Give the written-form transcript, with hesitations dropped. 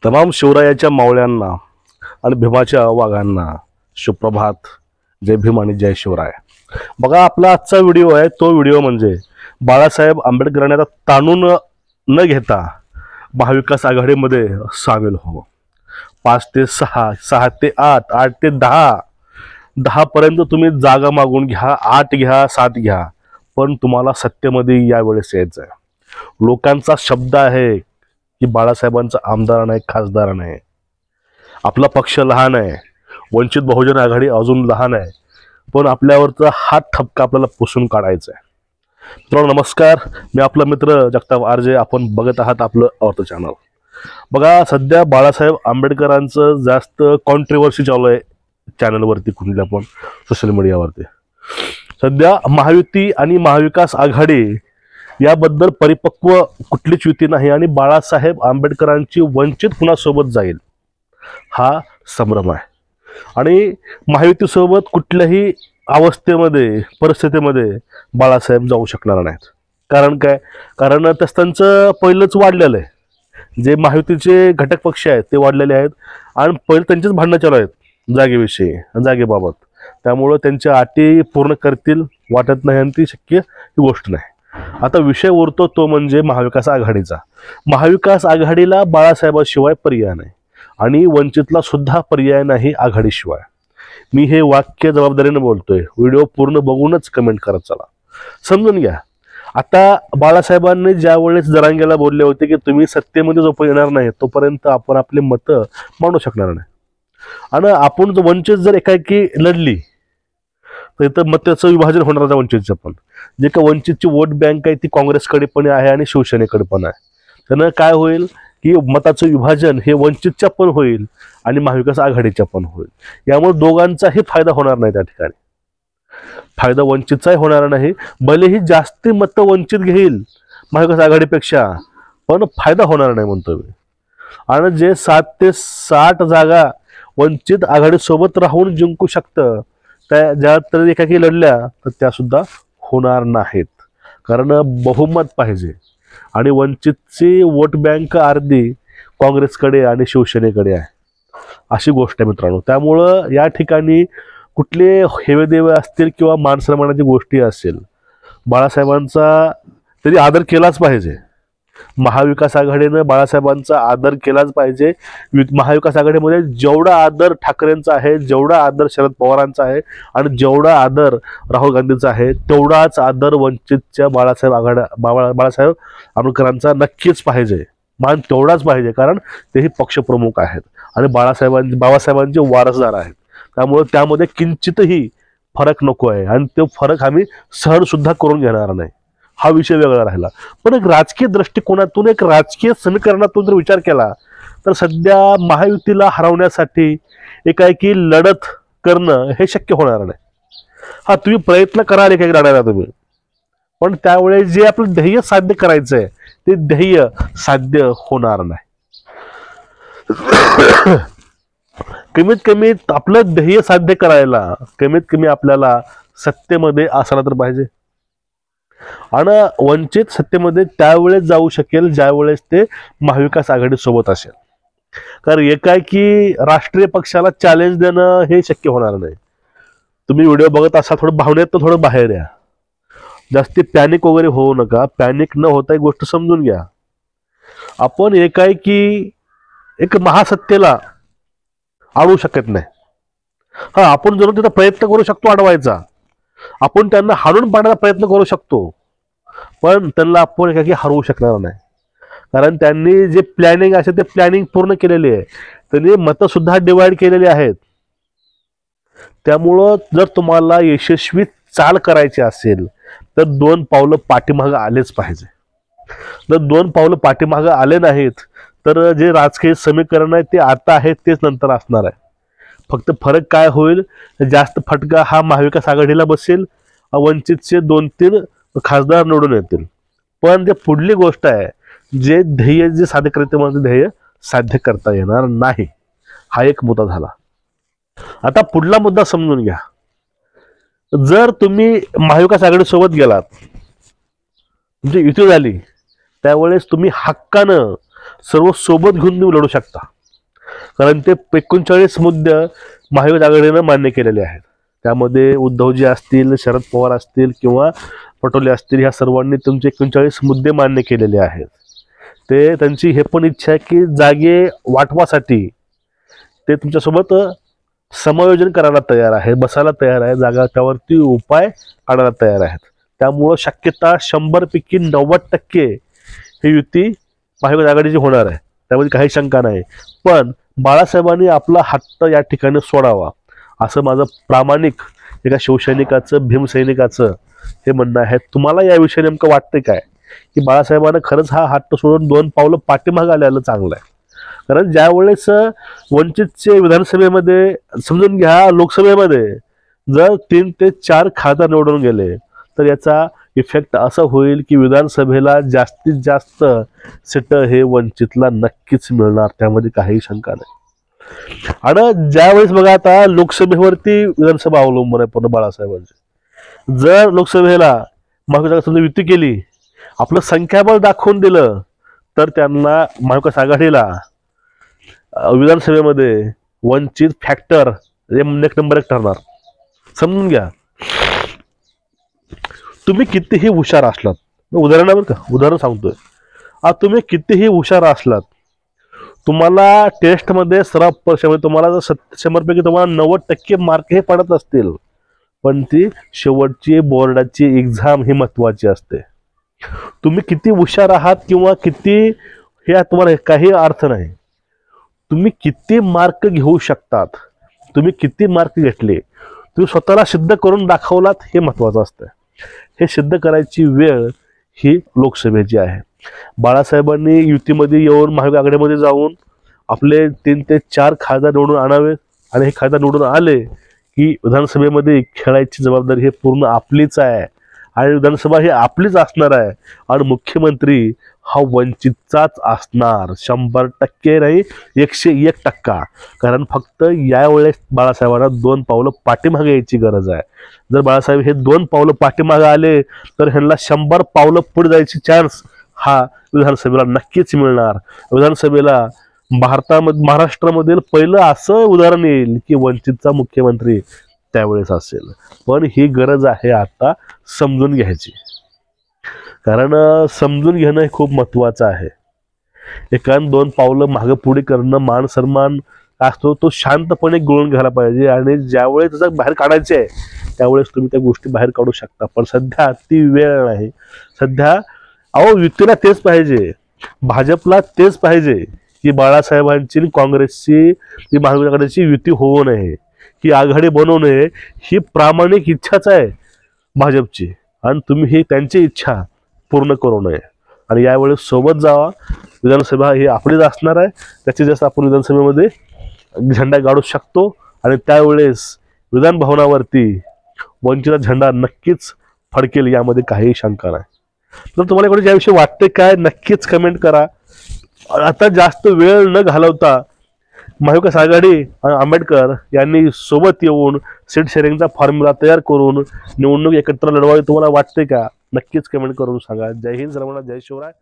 तमाम शिवरायाच्या मावळ्यांना आणि भीमाच्या वाघांना सुप्रभात. जय भीम आणि जय शिवराय. बघा, आपला आजचा व्हिडिओ आहे तो व्हिडिओ म्हणजे बाळासाहेब आंबेडकरांनी आता ताणून न घेता महाविकास आघाडीमध्ये सामील हो. 5 ते 6, 6 ते 8, 8 ते 10, 10 पर्यंत तुम्ही जागा मागून घ्या, 8 घ्या, 7 घ्या, पण तुम्हाला सत्तेमध्ये यावेळेस यायचं आहे. लोकांचा शब्द आहे की बाळासाहेबांचा आमदार नाही, खासदार नाही. आपला पक्ष लहान आहे, वंचित बहुजन आघाडी अजून लहान आहे, पण आपल्यावरचा हा ठपका आपल्याला पुसून काढायचा आहे. मित्रांनो नमस्कार, मी आपला मित्र जगताप आरजे. आपण बघत आहात आपलं अर्थ चॅनल. बघा, सध्या बाळासाहेब आंबेडकरांचं जास्त कॉन्ट्रोवर्सी चालू आहे चॅनलवरती, कुठल्या पण सोशल मीडियावरती. सध्या महायुती आणि महाविकास आघाडी याबद्दल परिपक्व कुठलीच युती नाही आणि बाळासाहेब आंबेडकरांची वंचित कुणासोबत जाईल हा संभ्रम आहे. आणि महायुतीसोबत कुठल्याही अवस्थेमध्ये परिस्थितीमध्ये बाळासाहेब जाऊ शकणार नाहीत. कारण काय? कारण त्यांचं पहिलंच वाढलेलं आहे. जे महायुतीचे घटक पक्ष आहेत ते वाढलेले आहेत आणि पहिले त्यांचेच भांडणं चालू आहेत जागेविषयी, जागेबाबत. त्यामुळं त्यांच्या अटी पूर्ण करतील वाटत नाही आणि ती शक्य ही गोष्ट नाही. आता विषय उरतो तो म्हणजे महाविकास आघाडीचा. महाविकास आघाडीला बाळासाहेबाशिवाय पर्याय नाही आणि वंचितला सुद्धा पर्याय नाही आघाडीशिवाय. मी हे वाक्य जबाबदारीने बोलतोय. व्हिडिओ पूर्ण बघूनच कमेंट करत चला, समजून घ्या. आता बाळासाहेबांनी ज्या वेळेस जरांगेला बोलले होते की तुम्ही सत्तेमध्ये जो येणार नाही तोपर्यंत आपण आपले मतं मांडू शकणार नाही, आणि आपण जो वंचित जर एकाएकी लढली तर इथं मताचं विभाजन होणार आहे. वंचितचं पण जे का वंचितची वोट बँक आहे ती काँग्रेसकडे पण आहे आणि शिवसेनेकडे पण आहे. त्यानं काय होईल की मताचं विभाजन हे वंचितच्या पण होईल आणि महाविकास आघाडीच्या पण होईल. यामुळे दोघांचाही फायदा होणार नाही. त्या ठिकाणी फायदा वंचितचाही होणार नाही. भलेही जास्ती मतं वंचित घेईल महाविकास आघाडीपेक्षा, पण फायदा होणार नाही म्हणतो मी. आणि जे 7 ते 60 जागा वंचित आघाडीसोबत राहून जिंकू शकतं त्या ज्या तरी एकाकी लढल्या तर त्या सुद्धा होणार नाहीत. कारण बहुमत पाहिजे आणि वंचितची वोट बँक अर्धी काँग्रेसकडे आणि शिवसेनेकडे आहे, अशी गोष्ट आहे मित्रांनो. त्यामुळं या ठिकाणी कुठले हेवेदेवे असतील किंवा मानसन्मानाची गोष्टी असेल, बाळासाहेबांचा तरी आदर केलाच पाहिजे. महाविकास आघाडीनं बाळासाहेबांचा आदर केलाच पाहिजे. महाविकास आघाडीमध्ये जेवढा आदर ठाकरेंचा आहे, जेवढा आदर शरद पवारांचा आहे आणि जेवढा आदर राहुल गांधींचा आहे, तेवढाच आदर वंचितच्या बाळासाहेब आंबेडकरांचा नक्कीच पाहिजे. मान तेवढाच पाहिजे, कारण तेही पक्षप्रमुख आहेत आणि बाबासाहेबांचे वारसदार आहेत. त्यामुळे त्यामध्ये किंचितही फरक नको आहे आणि तो फरक आम्ही सहन सुद्धा करून घेणार नाही. हा विषय वेगळा राहिला. पण एक राजकीय दृष्टिकोनातून, एक राजकीय समीकरणातून जर विचार केला तर सध्या महायुतीला हरवण्यासाठी एकाएकी लढत करणं हे शक्य होणार नाही. हा, तुम्ही प्रयत्न कराल एकाएकी लढायला तुम्ही, पण त्यावेळेस जे आपलं ध्येय साध्य करायचंय ते ध्येय साध्य होणार नाही. कमीत कमी आपलं ध्येय साध्य करायला कमीत कमी आपल्याला सत्तेमध्ये असला तर पाहिजे. आणि वंचित सत्तेमध्ये त्यावेळेस जाऊ शकेल ज्यावेळेस ते महाविकास आघाडी सोबत असेल. कारण एकाएकी राष्ट्रीय पक्षाला चॅलेंज देणं हे शक्य होणार नाही. तुम्ही व्हिडिओ बघत असाल, थोडं भावनेत तर थोडं बाहेर या. जास्ती पॅनिक वगैरे होऊ नका. पॅनिक न होता एक गोष्ट समजून घ्या. आपण एकाएकी एक महासत्तेला अडवू शकत नाही. हा, आपण जरूर त्याचा प्रयत्न करू शकतो अडवायचा, आपण त्यांना हाणून पाडण्याचा प्रयत्न करू शकतो, पण त्यांना आपण एकाकी हरवू शकणार नाही. कारण त्यांनी जे प्लॅनिंग असेल ते प्लॅनिंग पूर्ण केलेली आहे. त्यांनी मतं सुद्धा डिवाइड केलेली आहेत. त्यामुळं जर तुम्हाला यशस्वी चाल करायची असेल तर 2 पावलं पाठीमागं आलेच पाहिजे. जर 2 पावलं पाठीमागं आले नाहीत तर जे राजकीय समीकरण आहे ते आता आहे तेच नंतर असणार आहे. फक्त फरक काय होईल, जास्त फटका हा महाविकास आघाडीला बसेल, वंचितचे 2-3 खासदार निवडून येतील. पण जे पुढली गोष्ट आहे, जे ध्येय जे साध्य करते म्हणजे ध्येय साध्य करता येणार नाही. हा एक मुद्दा झाला. आता पुढला मुद्दा समजून घ्या. जर तुम्ही महाविकास आघाडीसोबत गेलात, तुमची युती झाली, त्यावेळेस तुम्ही हक्कानं सर्व सोबत घेऊन तुम्ही लढू शकता, कारण ते 39 मुद्दे महाविकास आघाडीनं मान्य केलेले आहेत. त्यामध्ये उद्धवजी असतील, शरद पवार असतील किंवा पटोले असतील, ह्या सर्वांनी तुमचे 39 मुद्दे मान्य केलेले आहेत. ते त्यांची हे पण इच्छा आहे की जागे वाटवासाठी ते तुमच्यासोबत समायोजन करायला तयार आहे, बसायला तयार आहे, जागा त्यावरती उपाय काढायला तयार आहेत. त्यामुळं शक्यता 100पैकी 90% ही युती महाविकास आघाडीची होणार आहे, त्यामध्ये काही शंका नाही. पण बाळासाहेबांनी आपला हट्ट या ठिकाणी सोडावा, असं माझं प्रामाणिक एका शिवसैनिकाचं, भीमसैनिकाचं हे म्हणणं आहे. तुम्हाला याविषयी नेमकं वाटतं काय की बाळासाहेबांना खरंच हा हट्ट सोडून 2 पावलं पाठीमागे आलेलं चांगलं आहे? कारण ज्या वेळेस वंचितचे विधानसभेमध्ये, समजून घ्या लोकसभेमध्ये जर 3 ते 4 खासदार निवडून गेले तर याचा इफेक्ट असं होईल की विधानसभेला जास्तीत जास्त सीट हे वंचितला नक्कीच मिळणार, त्यामध्ये काही शंका नाही. आणि ज्यावेळेस बघा आता लोकसभेवरती विधानसभा अवलंबून आहे पूर्ण बाळासाहेबांची. जर लोकसभेला महाविकास समजा युती केली, आपलं संख्याबळ दाखवून दिलं, तर त्यांना महाविकास आघाडीला विधानसभेमध्ये वंचित फॅक्टर नेक नंबर 1 ठरणार. समजून घ्या. तुम्ही कितीही हुशार असलात, उदाहरणावर का उदाहरण सांगतोय, तुम्ही कितीही हुशार असलात, तुम्हाला टेस्टमध्ये सराव परीक्षेमध्ये तुम्हाला जर 100 पैकी तुम्हाला 90% मार्क हे पडत असतील, पण ती शेवटची बोर्डाची एक्झाम ही महत्वाची असते. तुम्ही किती हुशार आहात किंवा किती हे तुम्हाला काही अर्थ नाही. तुम्ही किती मार्क घेऊ शकतात, तुम्ही किती मार्क घेतले, तुम्ही स्वतःला सिद्ध करून दाखवलात, हे महत्वाचं असतं. हे सिद्ध करायची वेळ ही लोकसभेची आहे. बाळासाहेबांनी युतीमध्ये येऊन महाविकास आघाडीमध्ये जाऊन आपले 3 ते 4 खासदार निवडून आणावे, आणि हे खासदार निवडून आले की विधानसभेमध्ये खेळायची जबाबदारी हे पूर्ण आपलीच आहे, आणि विधानसभा ही आपलीच असणार आहे, आणि मुख्यमंत्री हा वंचितचाच असणार. 100% नाही, 101%. कारण फक्त यावेळेस बाळासाहेबांना 2 पावलं पाठीमागे यायची गरज आहे. जर बाळासाहेब हे 2 पावलं पाठीमागे आले तर ह्यांना 100 पावलं पुढे जायची चान्स हा विधानसभेला नक्कीच मिळणार. विधानसभेला महाराष्ट्रामधील पहिलं असं उदाहरण येईल की वंचितचा मुख्यमंत्री त्यावेळेस असेल. पण ही गरज आहे आता समजून घ्यायची, कारण समजून घेणं हे खूप महत्वाचं आहे. एकान 2 पावलं मागे पुढे करणं, मान सन्मान असतो तो शांतपणे गिळून घ्यायला पाहिजे, आणि ज्यावेळेस त्याचा बाहेर काढायचे आहे त्यावेळेस तुम्ही त्या गोष्टी बाहेर काढू शकता. पण सध्या ती वेळ नाही. सध्या युतीला तेच पाहिजे, भाजपला तेच पाहिजे की बाळासाहेबांची काँग्रेसची, ती महाविकास आघाडीची युती होऊ नये, ही आघाडी बनवू नये, ही प्रामाणिक इच्छाच आहे भाजपची, आणि तुम्ही ही त्यांची इच्छा पूर्ण करू नये. आणि यावेळेस सोबत जावा. विधानसभा ही आपलीच असणार आहे, त्याची जास्त आपण विधानसभेमध्ये झेंडा गाडू शकतो, आणि त्यावेळेस विधान भवनावरती वंचितचा झेंडा नक्कीच फडकेल, यामध्ये काही शंका नाही. तर तुम्हाला कोणी याविषयी वाटते काय, नक्कीच कमेंट करा. आता जास्त वेळ न घालवता महाविकास आघाडी आणि आंबेडकर यांनी सोबत येऊन सीट शेअरिंगचा फॉर्म्युला तयार करून निवडणूक एकत्र लढवावी, तुम्हाला वाटते का? नक्कीच कमेंट करून सांगा. जय हिंद, सर्वांना जय शिवराय.